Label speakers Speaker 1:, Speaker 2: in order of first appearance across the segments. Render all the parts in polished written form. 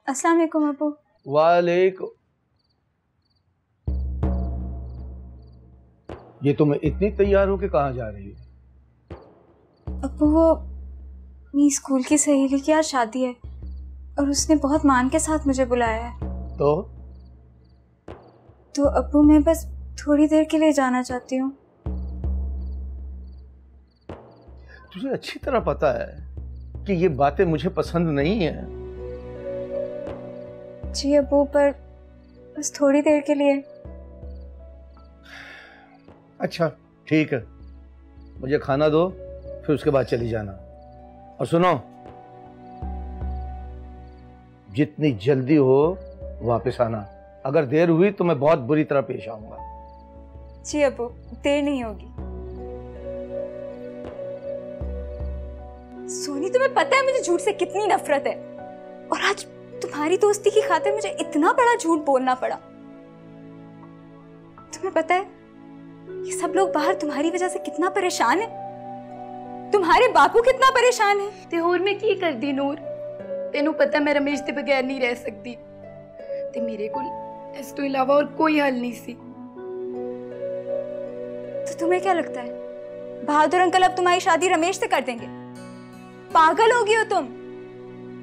Speaker 1: अस्सलाम वालेकुम अब्बू।
Speaker 2: वालेकुम। ये तुम इतनी तैयार हो कि कहाँ जा रही हो?
Speaker 1: अब्बू वो मेरी स्कूल की सहेली की आज शादी है और उसने बहुत मान के साथ मुझे बुलाया है। तो अब्बू मैं बस थोड़ी देर के लिए जाना चाहती हूँ।
Speaker 2: तुझे अच्छी तरह पता है कि ये बातें मुझे पसंद नहीं है।
Speaker 1: जी अब्बू, पर बस थोड़ी देर के लिए।
Speaker 2: अच्छा ठीक है, मुझे खाना दो, फिर उसके बाद चली जाना। और सुनो, जितनी जल्दी हो वापस आना। अगर देर हुई तो मैं बहुत बुरी तरह पेश आऊंगा।
Speaker 1: जी अब्बू, देर नहीं होगी। सोनी, तुम्हें पता है मुझे झूठ से कितनी नफरत है, और आज तुम्हारी दोस्ती की खातिर मुझे इतना बड़ा झूठ बोलना पड़ा। तुम्हें पता है ये सब लोग बाहर तुम्हारी वजह से कितना परेशान है, तुम्हारे बापू कितना परेशान है।
Speaker 3: ते होर मैं की कर दी नूर, तेनू पता मैं रमेश के बगैर नहीं रह सकती, ते मेरे को इस तो इलावा और कोई हल नहीं सी।
Speaker 1: तो तुम्हें क्या लगता है बहादुर अंकल अब तुम्हारी शादी रमेश से कर देंगे? पागल हो गई हो तुम।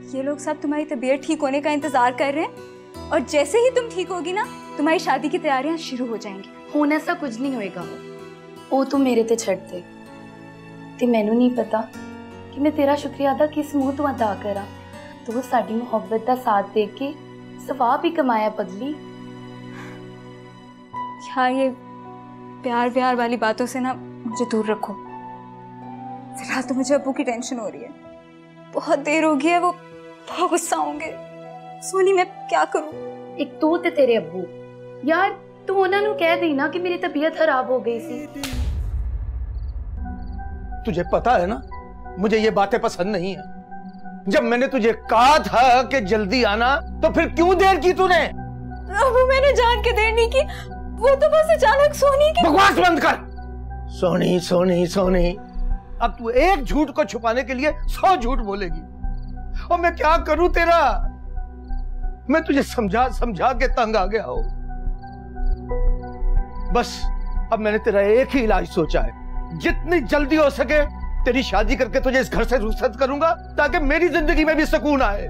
Speaker 1: ये लोग सब तुम्हारी तबीयत ठीक होने का इंतजार कर रहे हैं, और जैसे ही तुम ठीक होगी ना, तुम्हारी शादी की तैयारियां शुरू हो जाएंगी।
Speaker 3: होने ऐसा कुछ नहीं होएगा, वो तू मेरे ते छड़ दे, ते मैनू नहीं पता कि मैं तेरा शुक्रिया अदा किस मुंह तो अदा करा। तू साडी मोहब्बत का साथ दे के सवाब भी कमाया पगली।
Speaker 1: हाँ, ये प्यार व्यार वाली बातों से ना मुझे दूर रखो। फिलहाल तो मुझे अब्बू की टेंशन हो रही है, बहुत देर हो गई है, वो बहुत गुस्सा होंगे। सोनी, मैं क्या करूं?
Speaker 3: एक तू ते तेरे अब्बू, यार तू उन्होंने कह दी ना कि मेरी तबीयत खराब हो गई सी।
Speaker 2: तुझे पता है ना मुझे ये बातें पसंद नहीं है। जब मैंने तुझे कहा था कि जल्दी आना, तो फिर क्यों देर की तूने?
Speaker 1: अब्बू, मैंने जान के देर नहीं की, वो तो बस अचानक सोनी की।
Speaker 2: बकवास बंद कर। सोनी सोनी सोनी, अब तू एक झूठ को छुपाने के लिए 100 झूठ बोलेगी, और मैं क्या करूं तेरा? मैं तुझे समझा समझा के तंग आ गया हूं। बस अब मैंने तेरा एक ही इलाज सोचा है, जितनी जल्दी हो सके तेरी शादी करके तुझे इस घर से रुखसत करूंगा, ताकि मेरी जिंदगी में भी सुकून आए।